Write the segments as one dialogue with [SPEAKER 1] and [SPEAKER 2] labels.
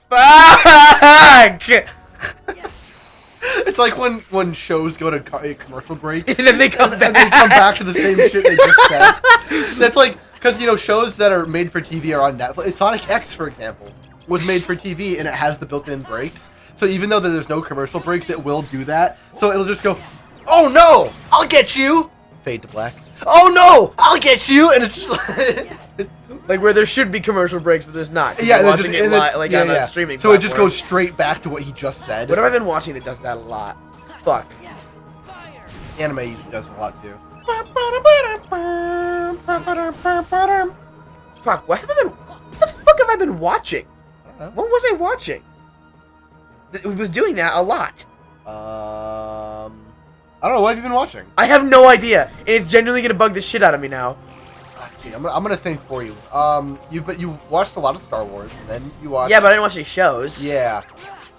[SPEAKER 1] Fuck!
[SPEAKER 2] It's like when shows go to commercial break
[SPEAKER 1] And then they come back.
[SPEAKER 2] and they come back to the same shit they just said. That's like, because, you know, shows that are made for TV are on Netflix. Sonic X, for example, was made for TV, and it has the built-in breaks. So even though there's no commercial breaks, it will do that. So it'll just go, oh no, I'll get you! Fade to black. Oh no, I'll get you! And it's just
[SPEAKER 1] like where there should be commercial breaks, but there's not.
[SPEAKER 2] Yeah,
[SPEAKER 1] you're watching it on a streaming
[SPEAKER 2] so it just
[SPEAKER 1] platform.
[SPEAKER 2] goes straight back to what he just said.
[SPEAKER 1] What have I been watching that does that a lot? Fuck.
[SPEAKER 2] Anime usually does it a lot too.
[SPEAKER 1] Fuck, what the fuck have I been watching? What was I watching? It was doing that a lot.
[SPEAKER 2] I don't know, what have you been watching?
[SPEAKER 1] I have no idea, and it's genuinely gonna bug the shit out of me now.
[SPEAKER 2] Let's see, I'm gonna think for you. You watched a lot of Star Wars, and then you watched...
[SPEAKER 1] Yeah, but I didn't watch any shows.
[SPEAKER 2] Yeah.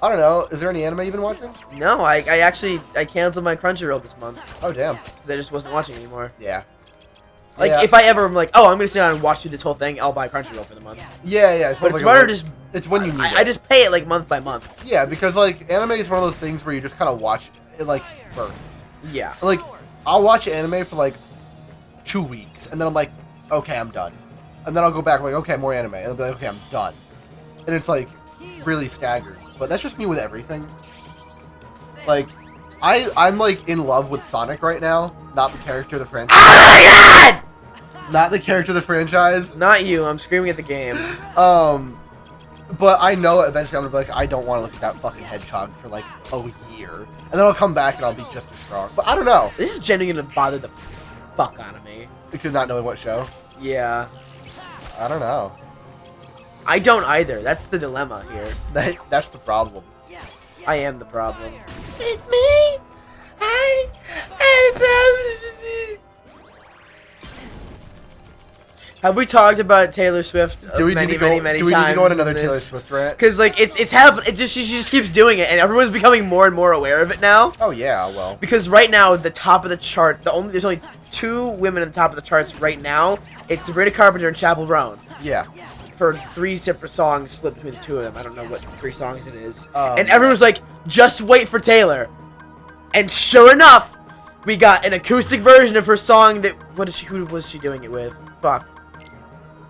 [SPEAKER 2] I don't know, is there any anime you've been watching?
[SPEAKER 1] No, I actually canceled my Crunchyroll this month.
[SPEAKER 2] Oh, damn.
[SPEAKER 1] Because I just wasn't watching anymore.
[SPEAKER 2] Yeah.
[SPEAKER 1] Like,
[SPEAKER 2] yeah.
[SPEAKER 1] if I ever am like, oh, I'm gonna sit down and watch through this whole thing, I'll buy Crunchyroll for the month.
[SPEAKER 2] Yeah, it's
[SPEAKER 1] but it's
[SPEAKER 2] like
[SPEAKER 1] smarter just...
[SPEAKER 2] It's when you need it.
[SPEAKER 1] I just pay it, like, month by month.
[SPEAKER 2] Yeah, because, like, anime is one of those things where you just kind of watch it, like, bursts.
[SPEAKER 1] Yeah.
[SPEAKER 2] Like, I'll watch anime for, like, 2 weeks, and then I'm like, okay, I'm done. And then I'll go back, like, okay, more anime. And I'll be like, okay, I'm done. And it's, like, really staggered. But that's just me with everything. Like, I'm, like, in love with Sonic right now. Not the character of the franchise.
[SPEAKER 1] Oh my god!
[SPEAKER 2] Not the character of the franchise.
[SPEAKER 1] Not you, I'm screaming at the game.
[SPEAKER 2] But I know eventually I'm gonna be like, I don't want to look at that fucking hedgehog for, like, a year. And then I'll come back and I'll be just as strong. But I don't know.
[SPEAKER 1] This is genuinely gonna bother the fuck out of me.
[SPEAKER 2] Because not knowing what show?
[SPEAKER 1] Yeah.
[SPEAKER 2] I don't know.
[SPEAKER 1] I don't either. That's the dilemma here.
[SPEAKER 2] That's the problem.
[SPEAKER 1] I am the problem.
[SPEAKER 2] It's me! I
[SPEAKER 1] Have we talked about Taylor Swift many
[SPEAKER 2] need to
[SPEAKER 1] times?
[SPEAKER 2] go on another Taylor Swift rant?
[SPEAKER 1] Because, like, it's happened. It just she just keeps doing it, and everyone's becoming more and more aware of it now.
[SPEAKER 2] Oh yeah, well.
[SPEAKER 1] Because right now, the top of the chart, there's only 2 women at the top of the charts right now. It's Sabrina Carpenter and Chappell Roan.
[SPEAKER 2] Yeah.
[SPEAKER 1] For 3 separate songs split between the 2 of them. I don't know what 3 songs it is. And everyone's like, just wait for Taylor. And sure enough, we got an acoustic version of her song that... Who was she doing it with? Fuck.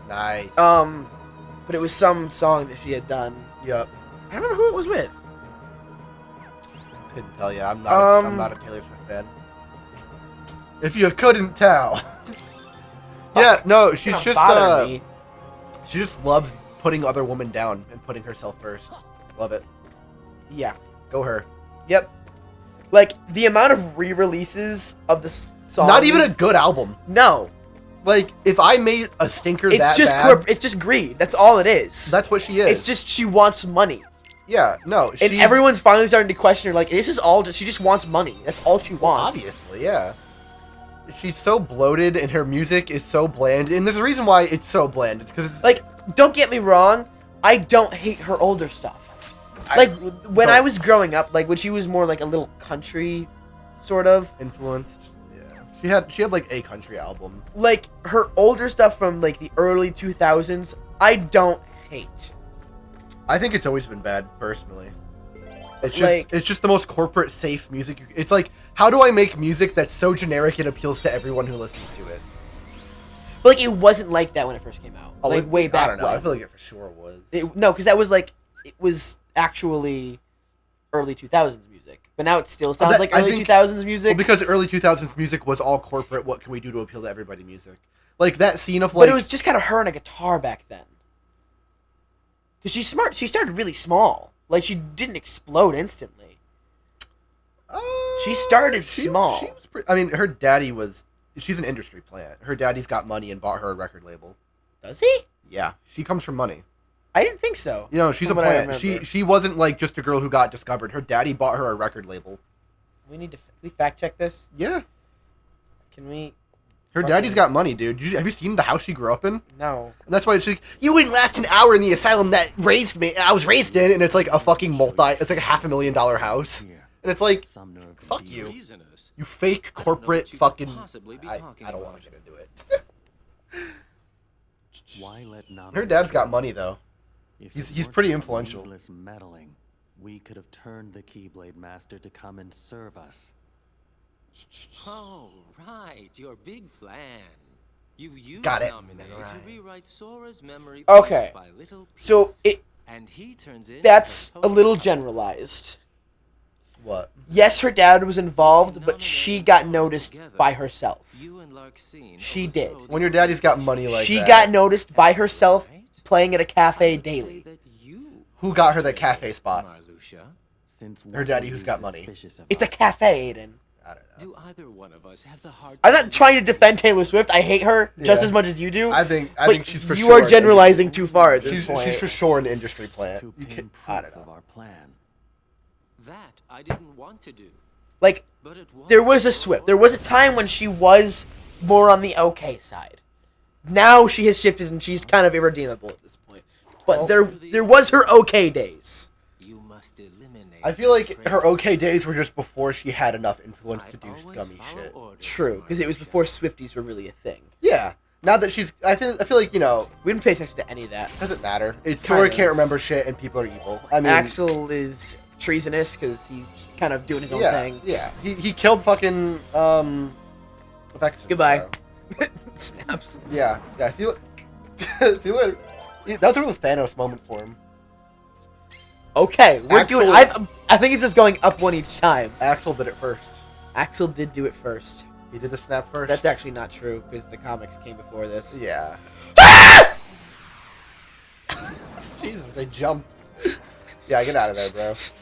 [SPEAKER 2] Nice.
[SPEAKER 1] But it was some song that she had done.
[SPEAKER 2] Yep.
[SPEAKER 1] I don't remember who it was with.
[SPEAKER 2] Couldn't tell you. I'm not a Taylor Swift fan. If you couldn't tell. Yeah, no, she's just she just loves putting other women down and putting herself first. Love it.
[SPEAKER 1] Yeah.
[SPEAKER 2] Go her.
[SPEAKER 1] Yep. Like, the amount of re-releases of the songs...
[SPEAKER 2] Not even a good album.
[SPEAKER 1] No.
[SPEAKER 2] Like, if I made a stinker that bad...
[SPEAKER 1] It's just greed. That's all it is.
[SPEAKER 2] That's what she is.
[SPEAKER 1] It's just she wants money.
[SPEAKER 2] Yeah, no.
[SPEAKER 1] And everyone's finally starting to question her, like, this is all just... She just wants money. That's all she wants.
[SPEAKER 2] Obviously, yeah. She's so bloated and her music is so bland. And there's a reason why it's so bland. It's because it's...
[SPEAKER 1] Like, don't get me wrong. I don't hate her older stuff. Like, when I was growing up, like, when she was more like a little country, sort of.
[SPEAKER 2] Influenced. Yeah. She had like a country album.
[SPEAKER 1] Like, her older stuff from, like, the early 2000s, I don't hate.
[SPEAKER 2] I think it's always been bad, personally. It's just,
[SPEAKER 1] like,
[SPEAKER 2] it's just the most corporate safe music. It's like, how do I make music that's so generic it appeals to everyone who listens to it?
[SPEAKER 1] But, like, it wasn't like that when it first came out.
[SPEAKER 2] Oh,
[SPEAKER 1] like, way back
[SPEAKER 2] I don't know.
[SPEAKER 1] when.
[SPEAKER 2] I feel like it for sure was.
[SPEAKER 1] No, because that was, like, it was actually early 2000s music. But now it still sounds like early 2000s music.
[SPEAKER 2] Well, because early 2000s music was all corporate, what can we do to appeal to everybody music? Like, that scene of, like...
[SPEAKER 1] But it was just kind of her and a guitar back then. Because she's smart. She started really small. Like, she didn't explode instantly. She started small.
[SPEAKER 2] She was I mean, her daddy was... She's an industry plant. Her daddy's got money and bought her a record label.
[SPEAKER 1] Does he?
[SPEAKER 2] Yeah. She comes from money.
[SPEAKER 1] I didn't think so.
[SPEAKER 2] You know, she's a plant. She wasn't, like, just a girl who got discovered. Her daddy bought her a record label.
[SPEAKER 1] We fact check this?
[SPEAKER 2] Yeah.
[SPEAKER 1] Can we...
[SPEAKER 2] Her daddy's got money, dude. Have you seen the house she grew up in?
[SPEAKER 1] No.
[SPEAKER 2] And that's why she's like, you wouldn't last an hour in the asylum that raised me. I was raised in, and it's like a fucking it's like a $500,000 house. And it's like, fuck you. You fake corporate fucking... I don't want to get into it. Her dad's got money, though. He's pretty influential.
[SPEAKER 3] Needless meddling, we could have turned the Keyblade Master to come and serve us.
[SPEAKER 4] Oh, right, your big plan. You use
[SPEAKER 2] Got it.
[SPEAKER 4] Nominee to rewrite Sora's memory
[SPEAKER 1] Okay.
[SPEAKER 4] piece by little piece,
[SPEAKER 1] So
[SPEAKER 4] and he turns in
[SPEAKER 1] that's a little generalized.
[SPEAKER 2] What?
[SPEAKER 1] Yes, her dad was involved, but she got noticed by herself.
[SPEAKER 4] You and Larxene
[SPEAKER 1] She did.
[SPEAKER 4] overthrow
[SPEAKER 2] When your
[SPEAKER 4] the
[SPEAKER 2] daddy's got money like
[SPEAKER 1] She
[SPEAKER 2] that.
[SPEAKER 1] got noticed by herself playing at a cafe daily.
[SPEAKER 4] that you,
[SPEAKER 2] Who got her that cafe spot?
[SPEAKER 4] Marluxia,
[SPEAKER 3] Since
[SPEAKER 2] Her daddy who's got money.
[SPEAKER 1] It's a cafe, Aiden.
[SPEAKER 2] I don't know.
[SPEAKER 4] do either one of us have the heart?
[SPEAKER 1] I'm not trying to defend Taylor Swift. I hate her just
[SPEAKER 2] Yeah.
[SPEAKER 1] as much as you do.
[SPEAKER 2] I think
[SPEAKER 1] but
[SPEAKER 2] she's for
[SPEAKER 1] you
[SPEAKER 2] sure.
[SPEAKER 1] are generalizing too far at this point.
[SPEAKER 2] She's for sure an industry plant.
[SPEAKER 3] to
[SPEAKER 2] You
[SPEAKER 3] obtain
[SPEAKER 2] can, I
[SPEAKER 3] proof
[SPEAKER 2] don't
[SPEAKER 3] of
[SPEAKER 2] know.
[SPEAKER 3] our plan.
[SPEAKER 4] That I didn't want to do,
[SPEAKER 1] Like,
[SPEAKER 4] but it was
[SPEAKER 1] there was a Swift. There was a time when she was more on the okay side. Now she has shifted and she's kind of irredeemable at this point. But
[SPEAKER 2] Well,
[SPEAKER 1] there was her okay days.
[SPEAKER 4] You must eliminate.
[SPEAKER 2] I feel like her okay days were just before she had enough influence to do scummy shit.
[SPEAKER 1] True, because it was before Swifties were really a thing.
[SPEAKER 2] Yeah. Now that she's, I feel like
[SPEAKER 1] We didn't pay attention to any of that.
[SPEAKER 2] doesn't matter. It's
[SPEAKER 1] Kind
[SPEAKER 2] Sora
[SPEAKER 1] of.
[SPEAKER 2] can't remember shit and people are evil. I mean,
[SPEAKER 1] Axel is treasonous because he's kind of doing his own
[SPEAKER 2] yeah,
[SPEAKER 1] thing.
[SPEAKER 2] yeah. He killed fucking Vexen,
[SPEAKER 1] Goodbye.
[SPEAKER 2] so.
[SPEAKER 1] Snaps.
[SPEAKER 2] Yeah, yeah. See you. See you later. That was a real Thanos moment for him.
[SPEAKER 1] Okay, we're
[SPEAKER 2] Axel-
[SPEAKER 1] doing. I think it's just going up one each time.
[SPEAKER 2] Axel did it first.
[SPEAKER 1] Axel did do it first.
[SPEAKER 2] He did the snap first.
[SPEAKER 1] That's actually not true because the comics came before this.
[SPEAKER 2] Yeah. Jesus, I jumped. Yeah, get out of there, bro. Fuck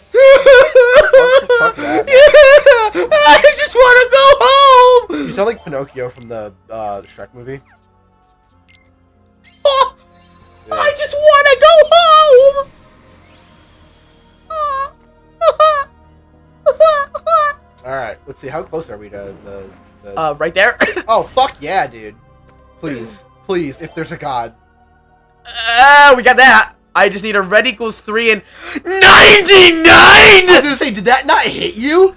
[SPEAKER 2] that.
[SPEAKER 1] I just want to go home.
[SPEAKER 2] You sound like Pinocchio from the Shrek movie.
[SPEAKER 1] Oh,
[SPEAKER 2] Yeah.
[SPEAKER 1] I just want to go home.
[SPEAKER 2] All right, let's see. How close are we to the?
[SPEAKER 1] Right there.
[SPEAKER 2] Oh fuck yeah, dude! Please, please, if there's a god.
[SPEAKER 1] We got that. I just need a red equals 3 and 99.
[SPEAKER 2] I was gonna say, did that not hit you?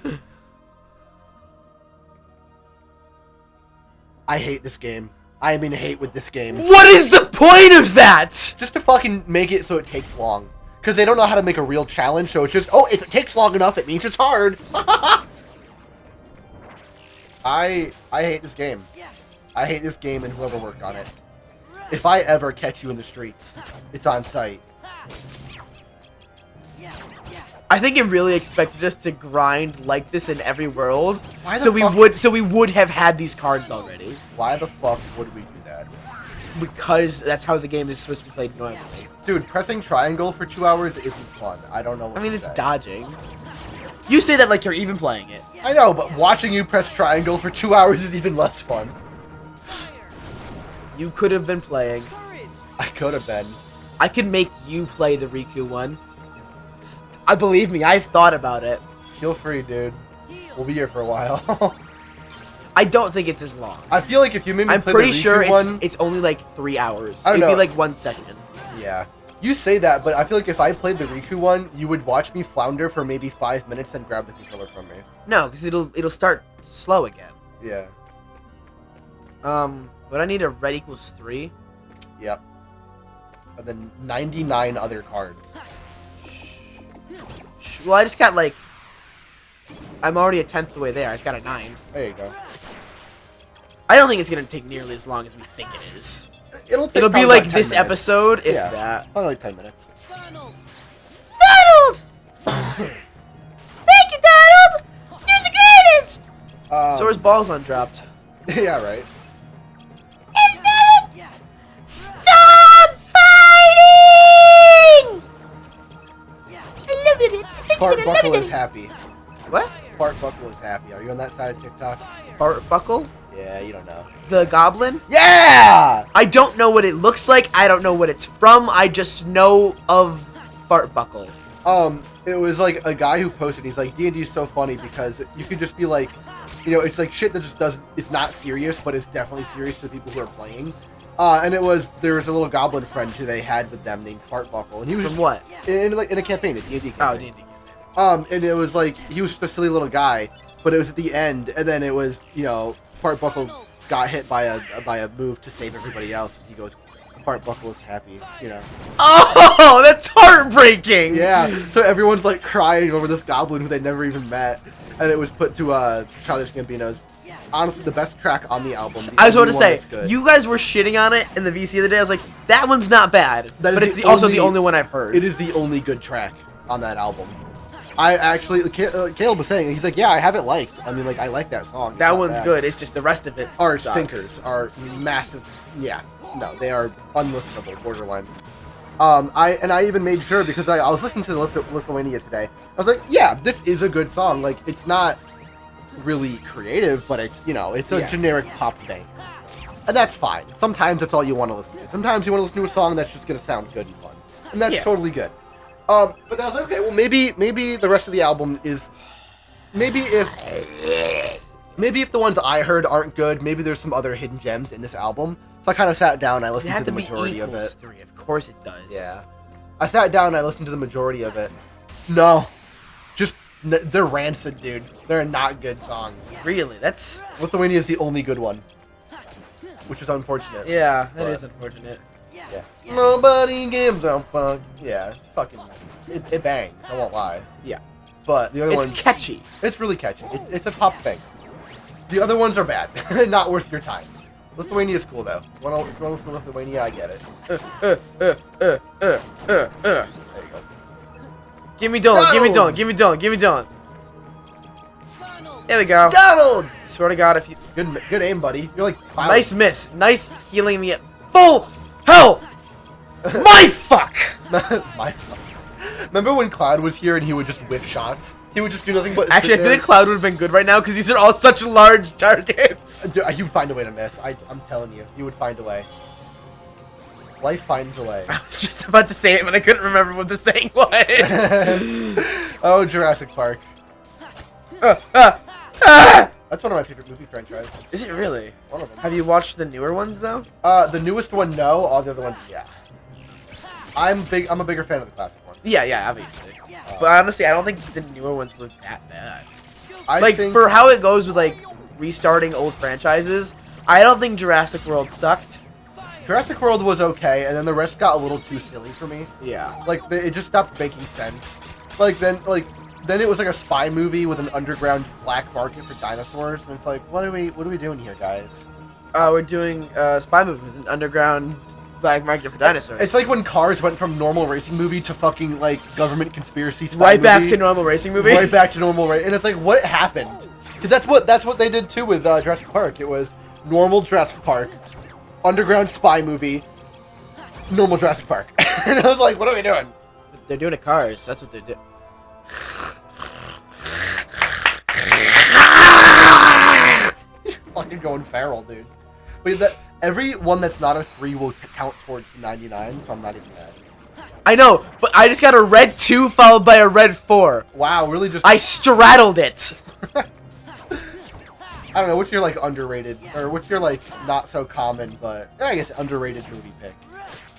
[SPEAKER 2] I hate this game. I am in hate with this game.
[SPEAKER 1] What is the point of that?
[SPEAKER 2] Just to fucking make it so it takes long. Because they don't know how to make a real challenge, so it's just, oh, if it takes long enough, it means it's hard. I hate this game. I hate this game and whoever worked on it. If I ever catch you in the streets, it's on site.
[SPEAKER 1] I think it really expected us to grind like this in every world,
[SPEAKER 2] Why the
[SPEAKER 1] so we
[SPEAKER 2] fuck-
[SPEAKER 1] would have had these cards already.
[SPEAKER 2] Why the fuck would we do that?
[SPEAKER 1] Because that's how the game is supposed to be played normally.
[SPEAKER 2] Dude, pressing triangle for 2 hours isn't fun. I don't know what
[SPEAKER 1] I mean,
[SPEAKER 2] to
[SPEAKER 1] it's
[SPEAKER 2] say.
[SPEAKER 1] dodging. You say that like you're even playing it.
[SPEAKER 2] I know, but watching you press triangle for 2 hours is even less fun.
[SPEAKER 1] You could have been playing.
[SPEAKER 2] I could have been.
[SPEAKER 1] I could make you play the Riku one. I believe me, I've thought about it.
[SPEAKER 2] Feel free, dude. We'll be here for a while.
[SPEAKER 1] I don't think it's as long.
[SPEAKER 2] I feel like if you made me
[SPEAKER 1] I'm
[SPEAKER 2] play
[SPEAKER 1] pretty
[SPEAKER 2] the Riku
[SPEAKER 1] sure
[SPEAKER 2] one,
[SPEAKER 1] it's only like 3 hours.
[SPEAKER 2] I don't
[SPEAKER 1] It'd be
[SPEAKER 2] know.
[SPEAKER 1] like 1 session.
[SPEAKER 2] yeah. You say that, but I feel like if I played the Riku one, you would watch me flounder for maybe 5 minutes and grab the controller from me.
[SPEAKER 1] No, because it'll start slow again.
[SPEAKER 2] Yeah.
[SPEAKER 1] But I need a red equals 3.
[SPEAKER 2] Yep. And then 99 other cards.
[SPEAKER 1] Well, I just got like... I'm already a 10th of the way there. I just got a 9.
[SPEAKER 2] There you go.
[SPEAKER 1] I don't think it's going to take nearly as long as we think it is.
[SPEAKER 2] It'll
[SPEAKER 1] It'll be
[SPEAKER 2] probably
[SPEAKER 1] like
[SPEAKER 2] about 10
[SPEAKER 1] this
[SPEAKER 2] minutes.
[SPEAKER 1] episode, if
[SPEAKER 2] Yeah.
[SPEAKER 1] that.
[SPEAKER 2] Probably like 10 minutes.
[SPEAKER 1] Donald! Thank you, Donald! You're the greatest! Sora's balls undropped.
[SPEAKER 2] Yeah, right.
[SPEAKER 1] Stop fighting! I love it.
[SPEAKER 2] Fart Buckle is happy.
[SPEAKER 1] What?
[SPEAKER 2] Fart Buckle is happy. Are you on that side of TikTok?
[SPEAKER 1] Fart Buckle?
[SPEAKER 2] Yeah, you don't know.
[SPEAKER 1] The goblin?
[SPEAKER 2] Yeah!
[SPEAKER 1] I don't know what it looks like. I don't know what it's from. I just know of Fart Buckle.
[SPEAKER 2] It was like a guy who posted, he's like, D&D is so funny because you could just be like, you know, it's like shit that just doesn't, it's not serious, but it's definitely serious to the people who are playing. And there was a little goblin friend who they had with them named Fart Buckle, and he was
[SPEAKER 1] From
[SPEAKER 2] just,
[SPEAKER 1] what?
[SPEAKER 2] in a campaign, a D&D campaign.
[SPEAKER 1] Oh, D&D.
[SPEAKER 2] And it was like, he was just a silly little guy, but it was at the end, and then it was, you know, Fart Buckle got hit by a move to save everybody else, and he goes, Bart Buckle is happy, you know.
[SPEAKER 1] Oh, that's heartbreaking.
[SPEAKER 2] Yeah, so everyone's like crying over this goblin who they never even met, and it was put to Childish Gambino's. Honestly, the best track on the album.
[SPEAKER 1] I was about to say, you guys were shitting on it in the VC the other day. I was like, that one's not bad, but it's also the only one I've heard.
[SPEAKER 2] It is the only good track on that album. I actually, Caleb was saying, he's like, yeah, I have it liked. I mean, like, I like that song.
[SPEAKER 1] That one's good. It's just the rest of it
[SPEAKER 2] are
[SPEAKER 1] sucks.
[SPEAKER 2] stinkers, are massive. Yeah, no, they are unlistenable, borderline. I even made sure, because I was listening to the Lithuania today. I was like, yeah, this is a good song. Like, it's not really creative, but it's, you know, it's a generic pop thing. And that's fine. Sometimes that's all you want to listen to. Sometimes you want to listen to a song that's just going to sound good and fun. And that's totally good. But that was okay. Well, maybe the rest of the album is... Maybe if the ones I heard aren't good, maybe there's some other hidden gems in this album. So I kind of sat down and I listened to the majority of it.
[SPEAKER 1] 3. Of course it does.
[SPEAKER 2] Yeah. I sat down and I listened to the majority of it. No. Just... They're rancid, dude. They're not good songs.
[SPEAKER 1] Really? That's...
[SPEAKER 2] Lithuania is the only good one. Which is unfortunate.
[SPEAKER 1] Yeah, that is unfortunate.
[SPEAKER 2] Yeah. Nobody gives a fuck. Yeah, fucking... It bangs, I won't lie.
[SPEAKER 1] Yeah.
[SPEAKER 2] But the other ones...
[SPEAKER 1] It's catchy.
[SPEAKER 2] It's really catchy. It's a pop thing. The other ones are bad. Not worth your time. Lithuania is cool, though. If you want to listen to Lithuania, I get it. There you go.
[SPEAKER 1] Give me Dylan, give me Dylan, give me Dylan, give me Dylan. There we go.
[SPEAKER 2] Donald!
[SPEAKER 1] Swear to God, if you...
[SPEAKER 2] Good aim, buddy. You're like... Cloud.
[SPEAKER 1] Nice miss. Nice healing me at full health. My fuck!
[SPEAKER 2] My fuck. Remember when Cloud was here and he would just whiff shots? He would just do nothing but
[SPEAKER 1] Actually, I feel like Cloud would have been good right now because these are all such large targets.
[SPEAKER 2] Dude, he would find a way to miss. I'm telling you. He would find a way. Life finds a way.
[SPEAKER 1] I was just about to say it, but I couldn't remember what the saying was.
[SPEAKER 2] Oh, Jurassic Park. That's one of my favorite movie franchises.
[SPEAKER 1] Is it really?
[SPEAKER 2] One of them.
[SPEAKER 1] Have you watched the newer ones, though?
[SPEAKER 2] The newest one, no. All the other ones, yeah. I'm a bigger fan of the classic ones.
[SPEAKER 1] Yeah, obviously. But honestly, I don't think the newer ones were that bad.
[SPEAKER 2] I
[SPEAKER 1] think for how it goes with, like, restarting old franchises, I don't think Jurassic World sucked.
[SPEAKER 2] Jurassic World was okay, and then the rest got a little too silly for me.
[SPEAKER 1] Yeah.
[SPEAKER 2] Like, it just stopped making sense. Then it was like a spy movie with an underground black market for dinosaurs, and it's like, what are we doing here, guys?
[SPEAKER 1] We're doing a spy movie with an underground black market for dinosaurs.
[SPEAKER 2] It's like when Cars went from normal racing movie to fucking, like, government conspiracy spy
[SPEAKER 1] right
[SPEAKER 2] movie.
[SPEAKER 1] back to normal racing movie?
[SPEAKER 2] Right back to normal racing. And it's like, what happened? Because that's what they did, too, with Jurassic Park. It was normal Jurassic Park, underground spy movie, normal Jurassic Park. And I was like, what are we doing?
[SPEAKER 1] They're doing it Cars. That's what they're doing.
[SPEAKER 2] You're fucking going feral, dude. But every one that's not a 3 will count towards 99, so I'm not even mad.
[SPEAKER 1] I know, but I just got a red 2 followed by a red 4.
[SPEAKER 2] Wow, really just...
[SPEAKER 1] I straddled it.
[SPEAKER 2] I don't know, what's your, like, underrated, or what's your, like, not so common, but, I guess, underrated movie pick?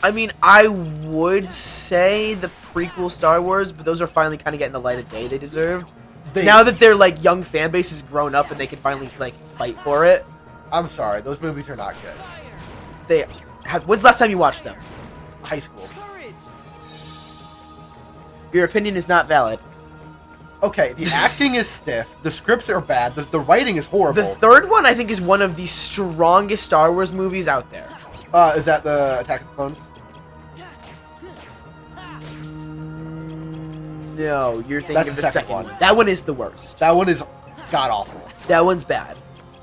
[SPEAKER 1] I mean, I would say the prequel Star Wars, but those are finally kind of getting the light of day they deserved. Now that their, like, young fan base has grown up and they can finally, like, fight for it.
[SPEAKER 2] I'm sorry, those movies are not good.
[SPEAKER 1] When's the last time you watched them?
[SPEAKER 2] High school.
[SPEAKER 1] Your opinion is not valid.
[SPEAKER 2] Okay, the acting is stiff, the scripts are bad, the writing is horrible.
[SPEAKER 1] The third one, I think, is one of the strongest Star Wars movies out there.
[SPEAKER 2] Is that the Attack of the Clones?
[SPEAKER 1] No, you're thinking
[SPEAKER 2] That's
[SPEAKER 1] of
[SPEAKER 2] the
[SPEAKER 1] the
[SPEAKER 2] second
[SPEAKER 1] second
[SPEAKER 2] one.
[SPEAKER 1] one. That one is the worst.
[SPEAKER 2] That one is god-awful.
[SPEAKER 1] That one's bad.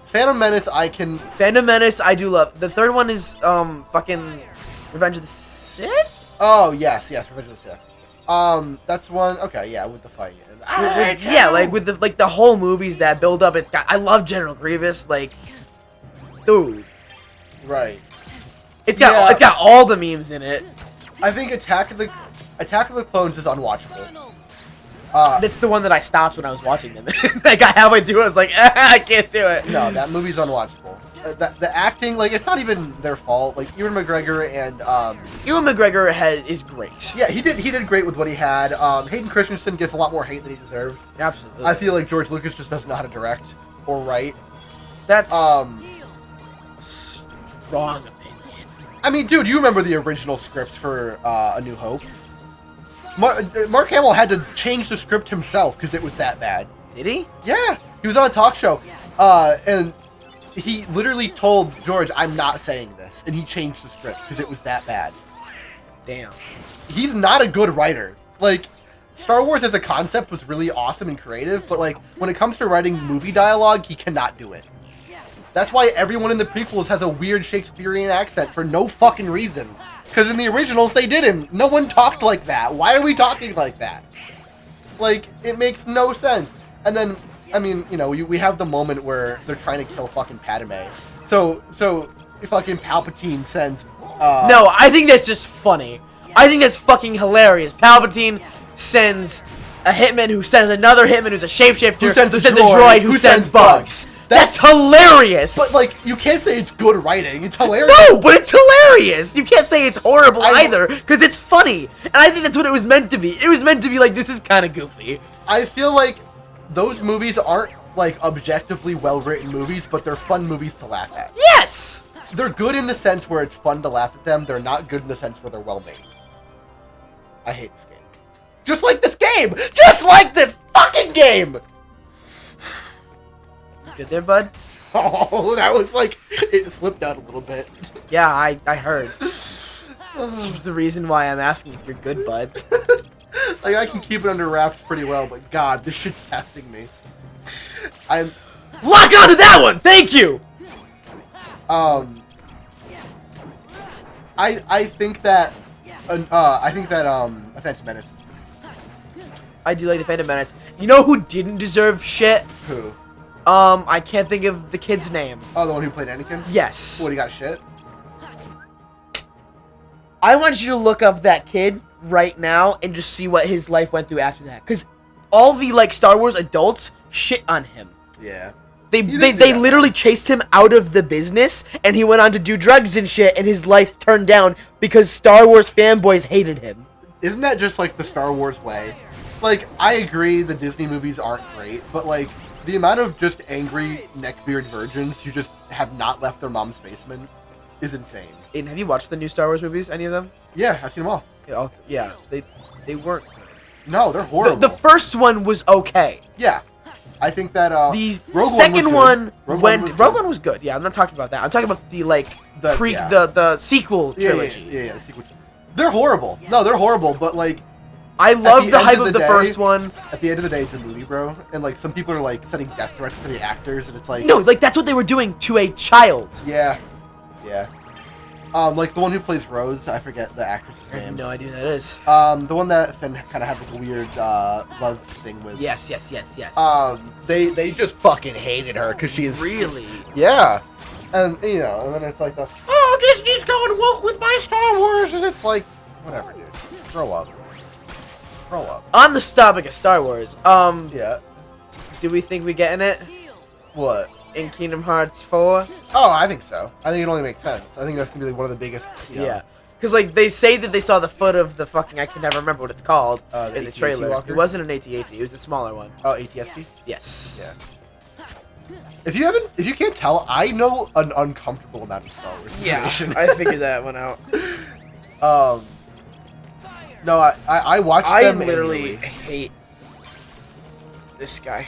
[SPEAKER 2] Phantom Menace,
[SPEAKER 1] Phantom Menace, I do love. The third one is, fucking Revenge of the Sith?
[SPEAKER 2] Oh, yes, Revenge of the Sith. That's one, okay, yeah, with the fight.
[SPEAKER 1] Yeah, like, with the whole movies that build up, I love General Grievous, like, dude.
[SPEAKER 2] Right.
[SPEAKER 1] It's got all the memes in it.
[SPEAKER 2] I think Attack of the Clones is unwatchable.
[SPEAKER 1] That's the one that I stopped when I was watching them. I got halfway through, I was like, I can't do it.
[SPEAKER 2] No, that movie's unwatchable. The acting, like, it's not even their fault. Like, Ewan McGregor and
[SPEAKER 1] Ewan McGregor is great.
[SPEAKER 2] Yeah, he did great with what he had. Hayden Christensen gets a lot more hate than he deserves.
[SPEAKER 1] Absolutely.
[SPEAKER 2] I feel like George Lucas just doesn't know how to direct or write.
[SPEAKER 1] That's strong opinion.
[SPEAKER 2] I mean, dude, you remember the original scripts for A New Hope? Mark Hamill had to change the script himself because it was that bad.
[SPEAKER 1] Did he?
[SPEAKER 2] Yeah, he was on a talk show, and he literally told George, "I'm not saying this," and he changed the script because it was that bad.
[SPEAKER 1] Damn.
[SPEAKER 2] He's not a good writer. Like, Star Wars as a concept was really awesome and creative, but like when it comes to writing movie dialogue, he cannot do it. That's why everyone in the prequels has a weird Shakespearean accent for no fucking reason. Because in the originals, they didn't. No one talked like that. Why are we talking like that? Like, it makes no sense. And then, I mean, you know, we have the moment where they're trying to kill fucking Padme. So fucking Palpatine sends...
[SPEAKER 1] No, I think that's just funny. I think that's fucking hilarious. Palpatine sends a hitman who sends another hitman who's a shapeshifter
[SPEAKER 2] Who sends a
[SPEAKER 1] droid who sends bugs. That's hilarious!
[SPEAKER 2] But, like, you can't say it's good writing. It's hilarious.
[SPEAKER 1] No, but it's hilarious! You can't say it's horrible either, because it's funny. And I think that's what it was meant to be. It was meant to be like, this is kind of goofy.
[SPEAKER 2] I feel like those movies aren't, like, objectively well-written movies, but they're fun movies to laugh at.
[SPEAKER 1] Yes!
[SPEAKER 2] They're good in the sense where it's fun to laugh at them. They're not good in the sense where they're well-made. I hate this game. Just like this game! Just like this fucking game!
[SPEAKER 1] Good there, bud?
[SPEAKER 2] Oh, that was like... It slipped out a little bit.
[SPEAKER 1] Yeah, I heard. That's the reason why I'm asking if you're good, bud.
[SPEAKER 2] Like, I can keep it under wraps pretty well, but God, this shit's testing me. I'm...
[SPEAKER 1] Lock onto that one! Thank you!
[SPEAKER 2] I think that... A Phantom Menace is...
[SPEAKER 1] I do like the Phantom Menace. You know who didn't deserve shit?
[SPEAKER 2] Who?
[SPEAKER 1] I can't think of the kid's name.
[SPEAKER 2] Oh, the one who played Anakin?
[SPEAKER 1] Yes.
[SPEAKER 2] What, he got shit?
[SPEAKER 1] I want you to look up that kid right now and just see what his life went through after that. Because all the, like, Star Wars adults shit on him.
[SPEAKER 2] Yeah.
[SPEAKER 1] They literally chased him out of the business, and he went on to do drugs and shit, and his life turned down because Star Wars fanboys hated him.
[SPEAKER 2] Isn't that just, like, the Star Wars way? Like, I agree the Disney movies aren't great, but, like, the amount of just angry neckbeard virgins who just have not left their mom's basement is insane.
[SPEAKER 1] And have you watched the new Star Wars movies? Any of them?
[SPEAKER 2] Yeah, I've seen them all.
[SPEAKER 1] Yeah, they weren't.
[SPEAKER 2] No, they're horrible.
[SPEAKER 1] The first one was okay.
[SPEAKER 2] Yeah, I think that
[SPEAKER 1] The
[SPEAKER 2] Rogue
[SPEAKER 1] second
[SPEAKER 2] One
[SPEAKER 1] Rogue One was good. Yeah, I'm not talking about that. I'm talking about the the sequel trilogy.
[SPEAKER 2] Yeah, the sequel. They're horrible. No, they're horrible. But like,
[SPEAKER 1] I love the hype of the first one.
[SPEAKER 2] At the end of the day, it's a movie, bro. And like, some people are like setting death threats to the actors, and it's like,
[SPEAKER 1] no, like that's what they were doing to a child.
[SPEAKER 2] Yeah. Like the one who plays Rose, I forget the actress's
[SPEAKER 1] I have
[SPEAKER 2] name.
[SPEAKER 1] no idea who that is.
[SPEAKER 2] The one that Finn kind of had like a weird love thing with.
[SPEAKER 1] Yes.
[SPEAKER 2] They just fucking hated her because she's
[SPEAKER 1] Really?
[SPEAKER 2] Yeah. And you know, and then it's like the Disney's going woke with my Star Wars, and it's like, whatever, dude. Grow up.
[SPEAKER 1] On the topic of Star Wars,
[SPEAKER 2] Yeah.
[SPEAKER 1] do we think we getting it
[SPEAKER 2] What?
[SPEAKER 1] in Kingdom Hearts 4?
[SPEAKER 2] Oh, I think so. I think it only makes sense. I think that's gonna be like one of the biggest. You know,
[SPEAKER 1] Yeah. Because, like, they say that they saw the foot of the fucking, I can never remember what it's called,
[SPEAKER 2] The
[SPEAKER 1] in the
[SPEAKER 2] AT-AT
[SPEAKER 1] trailer.
[SPEAKER 2] walker?
[SPEAKER 1] It wasn't an AT-AT, it was the smaller one.
[SPEAKER 2] Oh, ATSD.
[SPEAKER 1] Yes.
[SPEAKER 2] Yeah. If you can't tell, I know an uncomfortable amount of Star Wars
[SPEAKER 1] Yeah,
[SPEAKER 2] information.
[SPEAKER 1] I figured that one out.
[SPEAKER 2] No, I watched
[SPEAKER 1] I
[SPEAKER 2] them.
[SPEAKER 1] literally
[SPEAKER 2] annually.
[SPEAKER 1] hate this guy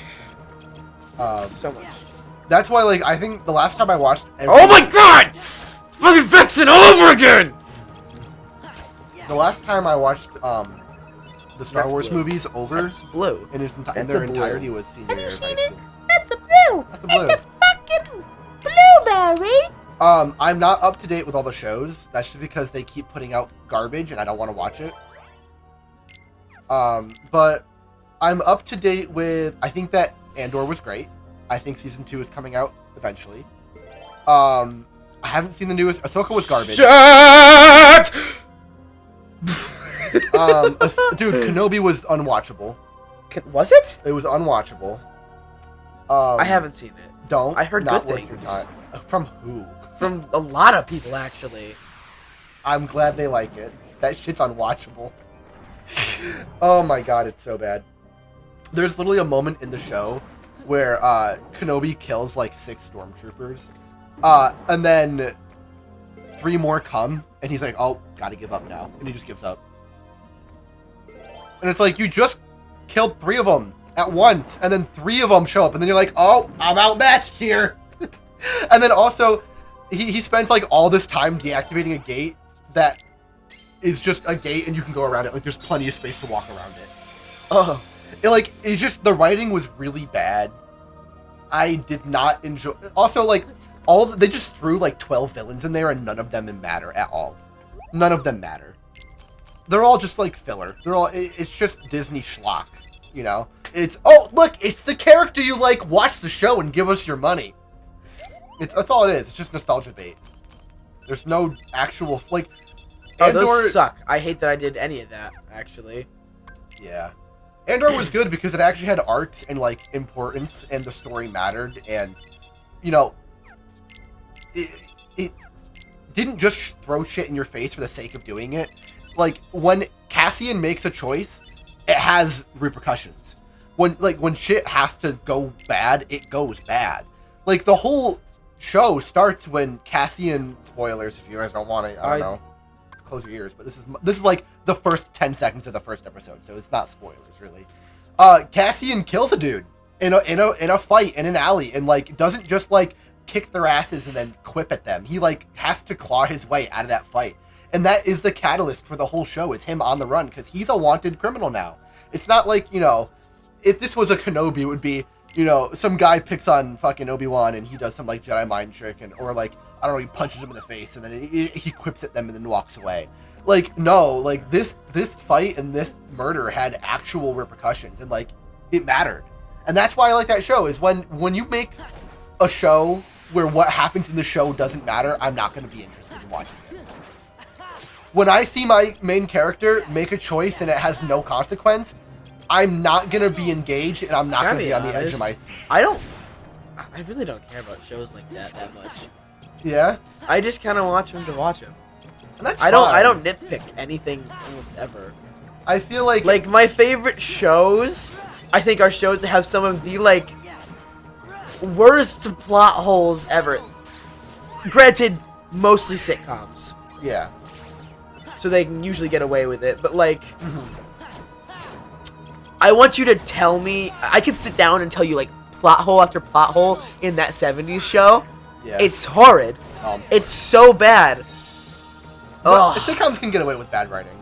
[SPEAKER 1] so much.
[SPEAKER 2] That's why, like, I think the last time I watched.
[SPEAKER 1] Oh my god! It's fucking vexing all over again!
[SPEAKER 2] The last time I watched the Star
[SPEAKER 1] That's
[SPEAKER 2] Wars
[SPEAKER 1] blue.
[SPEAKER 2] movies over
[SPEAKER 1] That's blue.
[SPEAKER 2] in
[SPEAKER 1] That's
[SPEAKER 2] their
[SPEAKER 1] a blue.
[SPEAKER 2] entirety was senior
[SPEAKER 1] Have you
[SPEAKER 2] year of
[SPEAKER 1] seen
[SPEAKER 2] high
[SPEAKER 1] it?
[SPEAKER 2] school.
[SPEAKER 1] That's a blue!
[SPEAKER 2] That's a blue.
[SPEAKER 1] It's a fucking blueberry!
[SPEAKER 2] I'm not up to date with all the shows. That's just because they keep putting out garbage and I don't want to watch it. But I'm up to date with. I think that Andor was great. I think season 2 is coming out eventually. I haven't seen the newest. Ahsoka was garbage.
[SPEAKER 1] Shut!
[SPEAKER 2] Dude, Kenobi was unwatchable.
[SPEAKER 1] Was it?
[SPEAKER 2] It was unwatchable.
[SPEAKER 1] I haven't seen it.
[SPEAKER 2] Don't.
[SPEAKER 1] I heard
[SPEAKER 2] not
[SPEAKER 1] good
[SPEAKER 2] worth your
[SPEAKER 1] things.
[SPEAKER 2] time. From who?
[SPEAKER 1] From a lot of people, actually.
[SPEAKER 2] I'm glad they like it. That shit's unwatchable. Oh my god, it's so bad. There's literally a moment in the show where Kenobi kills like 6 stormtroopers. And then 3 more come, and he's like, oh, gotta give up now. And he just gives up. And it's like, you just killed 3 of them at once, and then 3 of them show up, and then you're like, oh, I'm outmatched here. And then also, he spends like all this time deactivating a gate that is just a gate, and you can go around it. Like, there's plenty of space to walk around it. Oh, it's just, the writing was really bad. I did not enjoy. Also, like, they just threw like 12 villains in there, and none of them matter at all. None of them matter. They're all just like filler. It's just Disney schlock, you know? It's, oh, look, it's the character you like, watch the show and give us your money. That's all it is. It's just nostalgia bait. There's no actual, like,
[SPEAKER 1] oh, those suck. I hate that I did any of that, actually.
[SPEAKER 2] Yeah. Andor was good because it actually had art and, like, importance, and the story mattered, and, you know, it didn't just throw shit in your face for the sake of doing it. Like, when Cassian makes a choice, it has repercussions. When shit has to go bad, it goes bad. Like, the whole show starts when Cassian, spoilers if you guys don't want to, I don't know, close your ears, but this is like the first 10 seconds of the first episode, so it's not spoilers really. Cassian kills a dude in a fight in an alley, and like doesn't just like kick their asses and then quip at them. He like has to claw his way out of that fight, and that is the catalyst for the whole show, is him on the run, because he's a wanted criminal now. It's not like, you know, if this was a Kenobi, it would be, you know, some guy picks on fucking Obi-Wan and he does some like Jedi mind trick, or like, I don't know, he punches him in the face and then he quips at them and then walks away. Like, no, like this fight and this murder had actual repercussions, and like it mattered. And that's why I like that show, is when you make a show where what happens in the show doesn't matter, I'm not going to be interested in watching it. When I see my main character make a choice and it has no consequence, I'm not going to be engaged, and I'm not going to be on the edge of my seat.
[SPEAKER 1] I really don't care about shows like that much.
[SPEAKER 2] Yeah?
[SPEAKER 1] I just kind of watch them to watch them.
[SPEAKER 2] And that's
[SPEAKER 1] I don't nitpick anything almost ever.
[SPEAKER 2] I feel like
[SPEAKER 1] my favorite shows, I think, are shows that have some of the like worst plot holes ever. Granted, mostly sitcoms.
[SPEAKER 2] Yeah.
[SPEAKER 1] So they can usually get away with it, but like I want you to tell me, I can sit down and tell you like plot hole after plot hole in that 70s show.
[SPEAKER 2] Yeah.
[SPEAKER 1] It's horrid. It's so bad.
[SPEAKER 2] Well, sitcoms can get away with bad writing.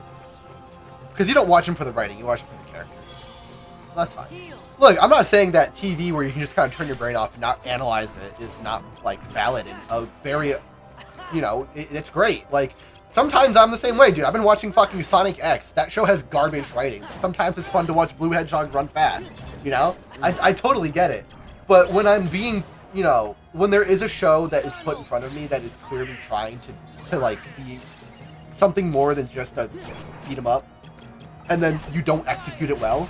[SPEAKER 2] Because you don't watch them for the writing, you watch them for the characters. That's fine. Look, I'm not saying that TV where you can just kind of turn your brain off and not analyze it is not, like, valid and a very, you know, it's great. Like, sometimes I'm the same way, dude. I've been watching fucking Sonic X. That show has garbage writing. Sometimes it's fun to watch Blue Hedgehog run fast, you know? I totally get it. But when I'm being, you know, when there is a show that is put in front of me that is clearly trying to like, be something more than just a beat 'em up, and then you don't execute it well,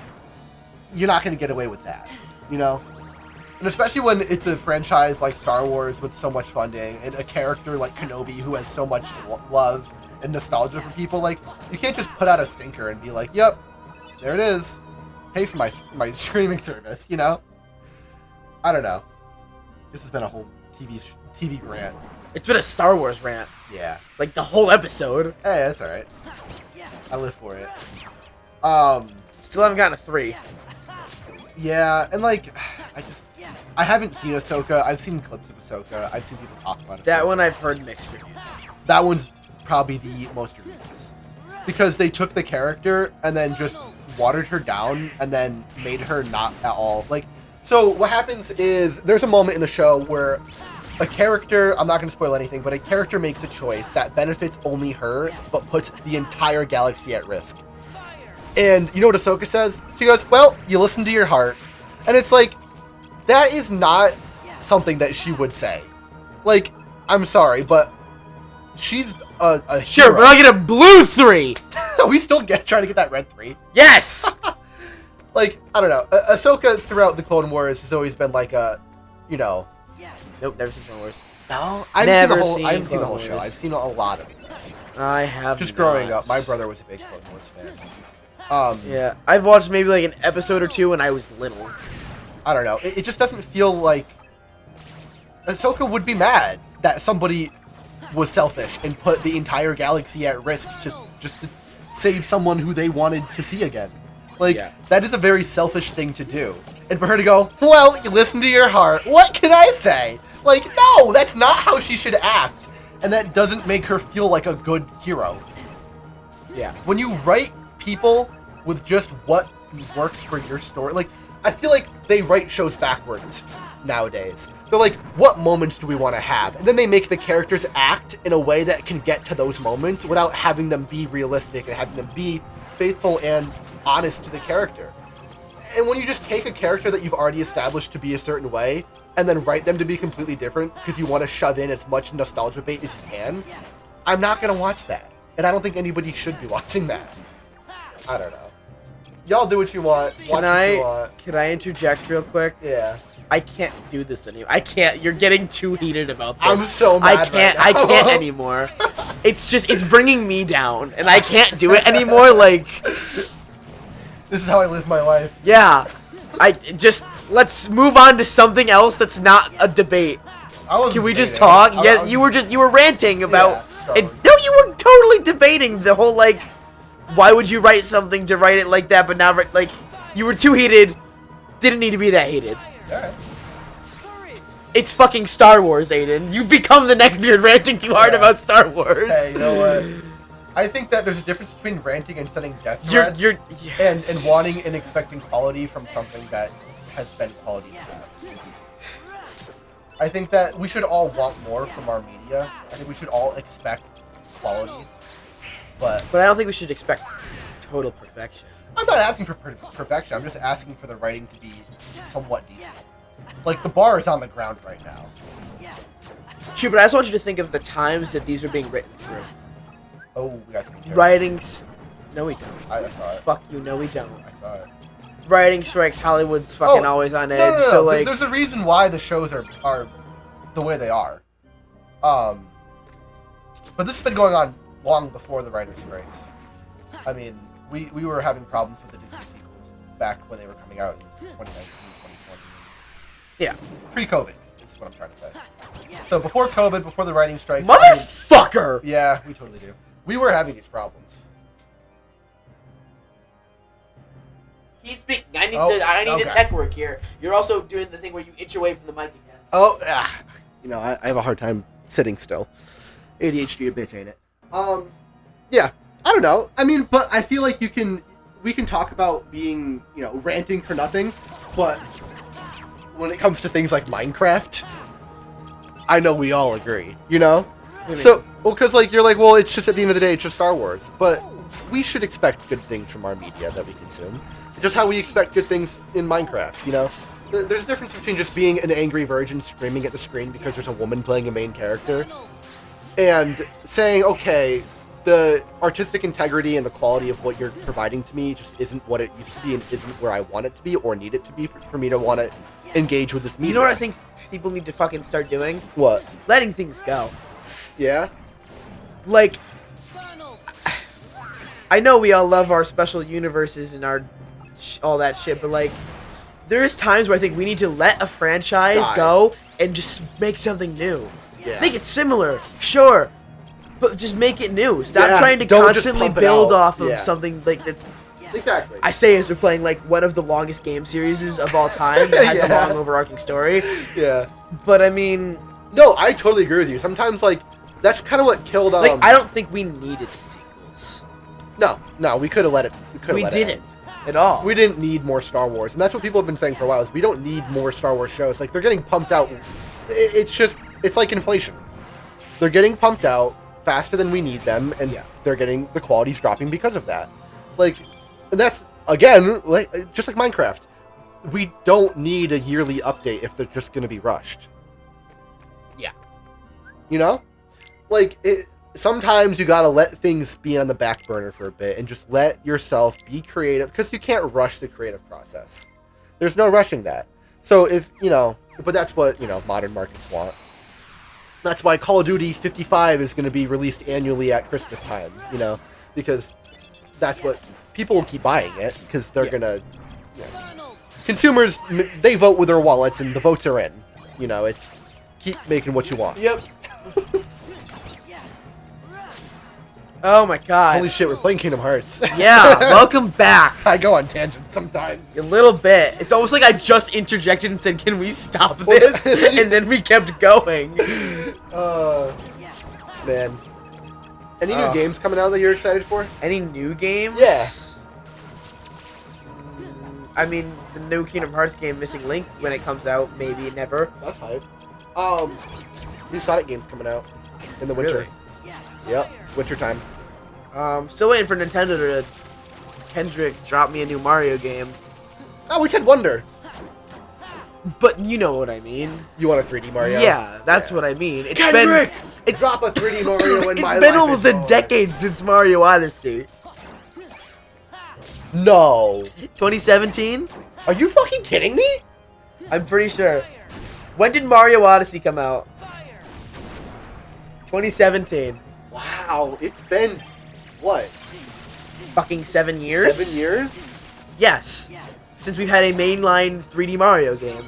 [SPEAKER 2] you're not going to get away with that, you know? And especially when it's a franchise like Star Wars with so much funding, and a character like Kenobi who has so much love and nostalgia for people, like, you can't just put out a stinker and be like, yep, there it is. Pay for my streaming service, you know? I don't know. This has been a whole TV rant.
[SPEAKER 1] It's been a Star Wars rant.
[SPEAKER 2] Yeah.
[SPEAKER 1] Like the whole episode.
[SPEAKER 2] Hey, that's alright. I live for it.
[SPEAKER 1] Still haven't gotten a 3.
[SPEAKER 2] Yeah, and like, I haven't seen Ahsoka. I've seen clips of Ahsoka. I've seen people talk about it.
[SPEAKER 1] That one I've heard mixed reviews.
[SPEAKER 2] That one's probably the most reviews. Because they took the character and then just watered her down and then made her not at all. Like, so what happens is there's a moment in the show where a character, I'm not going to spoil anything, but a character makes a choice that benefits only her, but puts the entire galaxy at risk. And you know what Ahsoka says? She goes, well, you listen to your heart. And it's like, that is not something that she would say. Like, I'm sorry, but she's a
[SPEAKER 1] Sure,
[SPEAKER 2] hero.
[SPEAKER 1] but I'll get a blue 3!
[SPEAKER 2] Are we still trying to get that red 3?
[SPEAKER 1] Yes!
[SPEAKER 2] Like, I don't know. Ahsoka throughout the Clone Wars has always been like a, you know...
[SPEAKER 1] Nope, never seen Clone Wars.
[SPEAKER 2] No?
[SPEAKER 1] I haven't seen
[SPEAKER 2] the whole show. I've seen a lot of it.
[SPEAKER 1] I have
[SPEAKER 2] Just growing up, my brother was a big Clone Wars fan.
[SPEAKER 1] Yeah, I've watched maybe like an episode or 2 when I was little.
[SPEAKER 2] I don't know. It just doesn't feel like... Ahsoka would be mad that somebody was selfish and put the entire galaxy at risk just to save someone who they wanted to see again. Like, that is a very selfish thing to do. And for her to go, well, you listen to your heart, what can I say? Like, no, that's not how she should act. And that doesn't make her feel like a good hero.
[SPEAKER 1] Yeah.
[SPEAKER 2] When you write people with just what works for your story, like, I feel like they write shows backwards nowadays. They're like, what moments do we want to have? And then they make the characters act in a way that can get to those moments without having them be realistic and having them be faithful and honest to the character. And when you just take a character that you've already established to be a certain way and then write them to be completely different because you want to shove in as much nostalgia bait as you can, I'm not going to watch that. And I don't think anybody should be watching that. I don't know. Y'all do what you want. Watch what you want.
[SPEAKER 1] Can I interject real quick?
[SPEAKER 2] Yeah.
[SPEAKER 1] I can't do this anymore. I can't. You're getting too heated about this.
[SPEAKER 2] I'm so mad
[SPEAKER 1] I
[SPEAKER 2] right now.
[SPEAKER 1] can't anymore. It's bringing me down, and I can't do it anymore. Like,
[SPEAKER 2] this is how I live my life.
[SPEAKER 1] yeah. Let's move on to something else that's not a debate. Can we just talk? Yeah, you were ranting about.
[SPEAKER 2] Star Wars.
[SPEAKER 1] No, you were totally debating the whole like, why would you write something to write it like that, but now like you were too heated. Didn't need to be that heated.
[SPEAKER 2] Alright.
[SPEAKER 1] It's fucking Star Wars, Aiden. You've become the neckbeard ranting too hard about Star Wars.
[SPEAKER 2] Hey, you know what? I think that there's a difference between ranting and setting death threats and wanting and expecting quality from something that has been quality in the past. I think that we should all want more from our media. I think we should all expect quality. But
[SPEAKER 1] I don't think we should expect total perfection.
[SPEAKER 2] I'm not asking for perfection. I'm just asking for the writing to be somewhat decent. Like, the bar is on the ground right now.
[SPEAKER 1] True, but I just want you to think of the times that these are being written through.
[SPEAKER 2] Oh, we got some
[SPEAKER 1] Writings... No, we don't.
[SPEAKER 2] I saw it.
[SPEAKER 1] Fuck you, no, we don't.
[SPEAKER 2] I saw it.
[SPEAKER 1] Writing strikes, Hollywood's fucking always on edge,
[SPEAKER 2] No.
[SPEAKER 1] so like...
[SPEAKER 2] There's a reason why the shows are the way they are. But this has been going on long before the writer's strikes. I mean, we were having problems with the Disney sequels back when they were coming out in 2019, 2020.
[SPEAKER 1] Yeah.
[SPEAKER 2] Pre-COVID, is what I'm trying to say. So before COVID, before the writing strikes...
[SPEAKER 1] Motherfucker!
[SPEAKER 2] Yeah, we totally do. We were having these problems.
[SPEAKER 1] Keep speaking. I need to tech work here. You're also doing the thing where you inch away from the mic again.
[SPEAKER 2] Oh, you know, I have a hard time sitting still. ADHD a bitch, ain't it? Yeah, I don't know. I mean, but I feel like we can talk about being, ranting for nothing, but when it comes to things like Minecraft, I know we all agree, So, because, you're like, well, it's just, at the end of the day, it's just Star Wars. But we should expect good things from our media that we consume. Just how we expect good things in Minecraft, There's a difference between just being an angry virgin screaming at the screen because there's a woman playing a main character, and saying, okay, the artistic integrity and the quality of what you're providing to me just isn't what it used to be and isn't where I want it to be or need it to be for me to want to engage with this media.
[SPEAKER 1] You know what I think people need to fucking start doing?
[SPEAKER 2] What?
[SPEAKER 1] Letting things go.
[SPEAKER 2] Yeah?
[SPEAKER 1] Like, I know we all love our special universes and our all that shit, but there's times where I think we need to let a franchise go and just make something new.
[SPEAKER 2] Yeah.
[SPEAKER 1] Make it similar, sure, but just make it new. Stop trying to constantly build off of something that's...
[SPEAKER 2] Exactly.
[SPEAKER 1] I say as we're playing one of the longest game series of all time that has a long overarching story.
[SPEAKER 2] Yeah.
[SPEAKER 1] But I mean...
[SPEAKER 2] No, I totally agree with you. Sometimes, that's kind of what killed...
[SPEAKER 1] I don't think we needed the sequels.
[SPEAKER 2] No, we could have let it...
[SPEAKER 1] We didn't. At all.
[SPEAKER 2] We didn't need more Star Wars, and that's what people have been saying for a while, is we don't need more Star Wars shows. They're getting pumped out. It's like inflation. They're getting pumped out faster than we need them, and they're getting, the quality's dropping because of that. And that's, again, just like Minecraft. We don't need a yearly update if they're just gonna be rushed.
[SPEAKER 1] Yeah.
[SPEAKER 2] Sometimes you gotta let things be on the back burner for a bit and just let yourself be creative, because you can't rush the creative process. There's no rushing that. So but that's what, modern markets want. That's why Call of Duty 55 is going to be released annually at Christmas time, because that's what people will keep buying it, because they're going to, consumers, they vote with their wallets and the votes are in. It's keep making what you want.
[SPEAKER 1] Yep. Oh my god.
[SPEAKER 2] Holy shit, we're playing Kingdom Hearts.
[SPEAKER 1] Yeah, welcome back.
[SPEAKER 2] I go on tangents sometimes.
[SPEAKER 1] A little bit. It's almost like I just interjected and said, "Can we stop this?" And then we kept going.
[SPEAKER 2] Man. Any new games coming out that you're excited for?
[SPEAKER 1] Any new games?
[SPEAKER 2] Yeah.
[SPEAKER 1] I mean, the new Kingdom Hearts game, Missing Link, when it comes out, maybe never.
[SPEAKER 2] That's hype. New Sonic games coming out in the winter.
[SPEAKER 1] Really?
[SPEAKER 2] Yep, winter time.
[SPEAKER 1] Still waiting for Nintendo to Kendrick drop me a new Mario game.
[SPEAKER 2] Oh, we said Wonder.
[SPEAKER 1] But you know what I mean.
[SPEAKER 2] You want a 3D Mario?
[SPEAKER 1] Yeah, that's what I mean. It's
[SPEAKER 2] Kendrick!
[SPEAKER 1] It's
[SPEAKER 2] Drop a 3D Mario in my life.
[SPEAKER 1] It's been almost a decade since Mario Odyssey.
[SPEAKER 2] No.
[SPEAKER 1] 2017?
[SPEAKER 2] Are you fucking kidding me?
[SPEAKER 1] I'm pretty sure. When did Mario Odyssey come out? 2017.
[SPEAKER 2] Wow, it's been, what?
[SPEAKER 1] Fucking 7 years?
[SPEAKER 2] 7 years?
[SPEAKER 1] Yes. Since we've had a mainline 3D Mario game.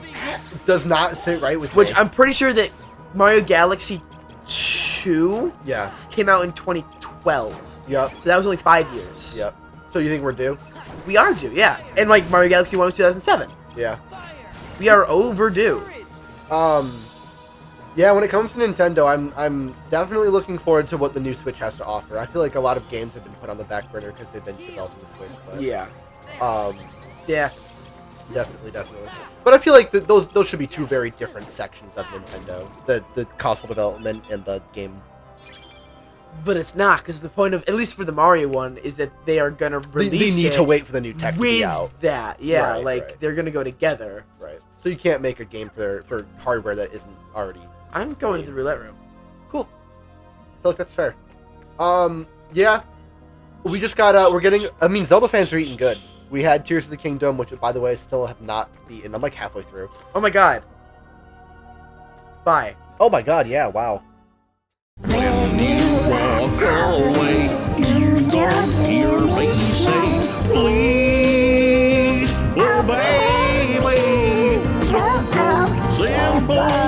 [SPEAKER 2] Does not sit right with
[SPEAKER 1] Which
[SPEAKER 2] me.
[SPEAKER 1] I'm pretty sure that Mario Galaxy 2
[SPEAKER 2] Yeah.
[SPEAKER 1] came out in 2012.
[SPEAKER 2] Yep.
[SPEAKER 1] So that was only 5 years.
[SPEAKER 2] Yep. So you think we're due?
[SPEAKER 1] We are due, yeah. And like Mario Galaxy 1 was 2007.
[SPEAKER 2] Yeah.
[SPEAKER 1] We are overdue.
[SPEAKER 2] Yeah, when it comes to Nintendo, I'm definitely looking forward to what the new Switch has to offer. I feel like a lot of games have been put on the back burner because they've been developing the Switch. But,
[SPEAKER 1] Yeah.
[SPEAKER 2] Yeah. Definitely. But I feel like those should be two very different sections of Nintendo: the console development and the game.
[SPEAKER 1] But it's not, because the point of, at least for the Mario one, is that they are gonna release
[SPEAKER 2] They need
[SPEAKER 1] it
[SPEAKER 2] to wait for the new tech to
[SPEAKER 1] with
[SPEAKER 2] be out.
[SPEAKER 1] that. Yeah,
[SPEAKER 2] Right,
[SPEAKER 1] like
[SPEAKER 2] right.
[SPEAKER 1] they're gonna go together.
[SPEAKER 2] Right. So you can't make a game for hardware that isn't already.
[SPEAKER 1] I'm going to the roulette room.
[SPEAKER 2] Cool. I feel like that's fair. Yeah. We just got, we're getting, I mean, Zelda fans are eating good. We had Tears of the Kingdom, which, by the way, I still have not beaten. I'm like halfway through.
[SPEAKER 1] Oh my god. Bye.
[SPEAKER 2] Oh my god, yeah, wow.
[SPEAKER 5] When you walk away, you don't hear me say, please, oh baby, simple